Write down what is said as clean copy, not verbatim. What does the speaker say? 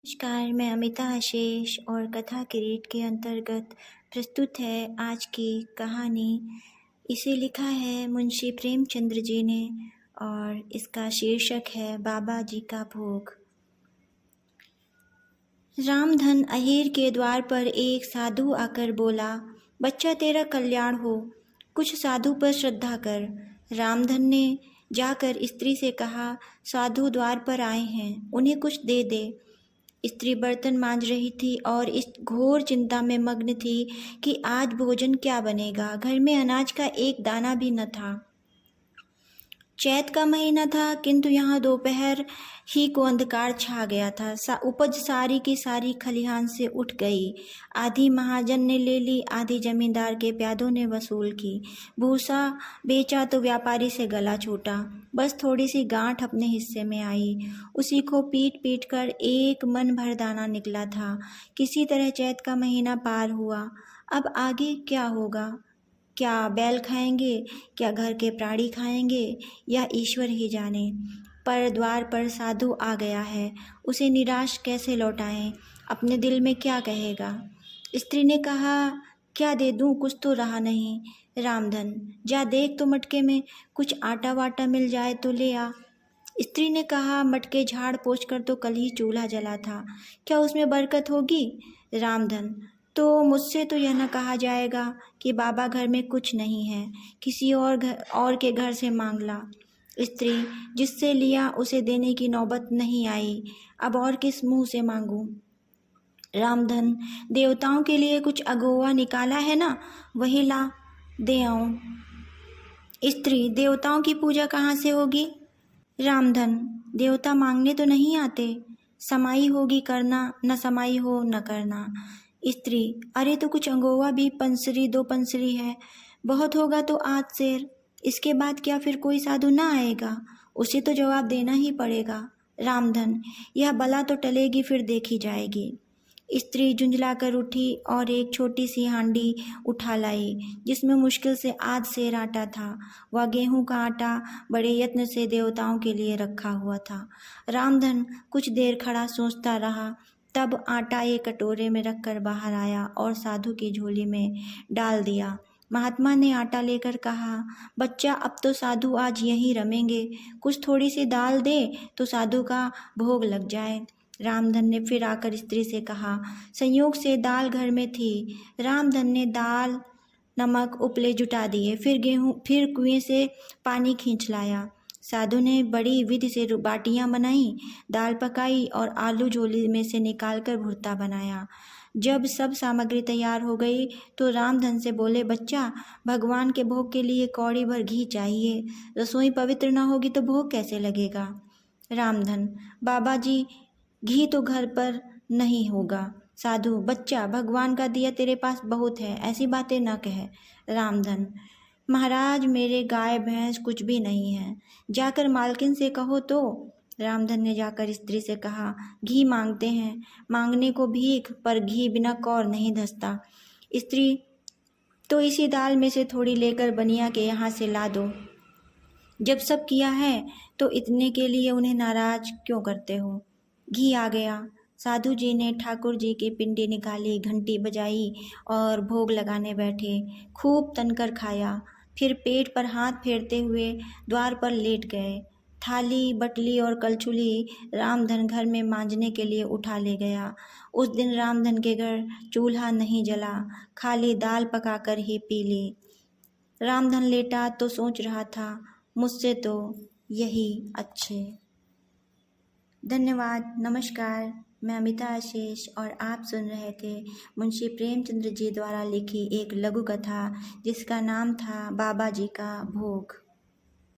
नमस्कार, मैं अमिता आशीष और कथा किरीट के अंतर्गत प्रस्तुत है आज की कहानी। इसे लिखा है मुंशी प्रेमचंद्र जी ने और इसका शीर्षक है बाबा जी का भोग। रामधन अहीर के द्वार पर एक साधु आकर बोला, बच्चा तेरा कल्याण हो, कुछ साधु पर श्रद्धा कर। रामधन ने जाकर स्त्री से कहा, साधु द्वार पर आए हैं, उन्हें कुछ दे दे। स्त्री बर्तन मांज रही थी और इस घोर चिंता में मग्न थी कि आज भोजन क्या बनेगा। घर में अनाज का एक दाना भी न था। चैत का महीना था, किंतु यहाँ दोपहर ही को अंधकार छा गया था। उपज सारी की सारी खलिहान से उठ गई। आधी महाजन ने ले ली, आधी जमींदार के प्यादों ने वसूल की। भूसा बेचा तो व्यापारी से गला छूटा। बस थोड़ी सी गांठ अपने हिस्से में आई। उसी को पीट पीट कर एक मन भर दाना निकला था। किसी तरह चैत का महीना पार हुआ। अब आगे क्या होगा? क्या बैल खाएंगे, क्या घर के प्राणी खाएंगे, या ईश्वर ही जाने। पर द्वार पर साधु आ गया है, उसे निराश कैसे लौटाएं? अपने दिल में क्या कहेगा? स्त्री ने कहा, क्या दे दूं, कुछ तो रहा नहीं। रामधन, जा देख तो मटके में कुछ आटा वाटा मिल जाए तो ले आ। स्त्री ने कहा, मटके झाड़ पोंछ कर तो कल ही चूल्हा जला था, क्या उसमें बरकत होगी? रामधन, तो मुझसे तो यह न कहा जाएगा कि बाबा घर में कुछ नहीं है, किसी और के घर से मांग ला। स्त्री, जिससे लिया उसे देने की नौबत नहीं आई, अब और किस मुंह से मांगूं? रामधन, देवताओं के लिए कुछ अगोवा निकाला है ना, वही ला, दे आऊं। स्त्री, देवताओं की पूजा कहाँ से होगी? रामधन, देवता मांगने तो नहीं आते, समाई होगी करना, न समाई हो न करना। स्त्री, अरे तो कुछ अंगोवा भी पंसरी दो पंसरी है, बहुत होगा तो 8 सेर। इसके बाद क्या फिर कोई साधु ना आएगा? उसे तो जवाब देना ही पड़ेगा। रामधन, यह बला तो टलेगी, फिर देखी जाएगी। स्त्री झुंझला कर उठी और एक छोटी सी हांडी उठा लाई, जिसमें मुश्किल से 8 सेर आटा था। वह गेहूं का आटा बड़े यत्न से देवताओं के लिए रखा हुआ था। रामधन कुछ देर खड़ा सोचता रहा, तब आटा एक कटोरे में रखकर बाहर आया और साधु की झोली में डाल दिया। महात्मा ने आटा लेकर कहा, बच्चा अब तो साधु आज यहीं रमेंगे, कुछ थोड़ी सी दाल दे तो साधु का भोग लग जाए। रामधन ने फिर आकर स्त्री से कहा, संयोग से दाल घर में थी। रामधन ने दाल नमक उपले जुटा दिए, फिर कुएं से पानी खींच लाया। साधु ने बड़ी विधि से बाटियां बनाई, दाल पकाई और आलू झोली में से निकालकर भुर्ता बनाया। जब सब सामग्री तैयार हो गई तो रामधन से बोले, बच्चा, भगवान के भोग के लिए कौड़ी भर घी चाहिए, रसोई पवित्र न होगी तो भोग कैसे लगेगा? रामधन, बाबा जी, घी तो घर पर नहीं होगा। साधु, बच्चा, भगवान का दिया तेरे पास बहुत है, ऐसी बातें न कह। रामधन, महाराज, मेरे गाय भैंस कुछ भी नहीं है, जाकर मालकिन से कहो तो। रामधन ने जाकर स्त्री से कहा, घी मांगते हैं, मांगने को भीख, पर घी बिना कौर नहीं धसता। स्त्री, तो इसी दाल में से थोड़ी लेकर बनिया के यहाँ से ला दो। जब सब किया है तो इतने के लिए उन्हें नाराज क्यों करते हो? घी आ गया। साधु जी ने ठाकुर जी की पिंडी निकाली, घंटी बजाई और भोग लगाने बैठे। खूब तनकर खाया, फिर पेट पर हाथ फेरते हुए द्वार पर लेट गए। थाली बटली और कलछुली रामधन घर में मांजने के लिए उठा ले गया। उस दिन रामधन के घर चूल्हा नहीं जला, खाली दाल पकाकर ही पी ली। रामधन लेटा तो सोच रहा था, मुझसे तो यही अच्छे। धन्यवाद। नमस्कार, मैं अमिता आशीष और आप सुन रहे थे मुंशी प्रेमचंद्र जी द्वारा लिखी एक लघु कथा, जिसका नाम था बाबा जी का भोग।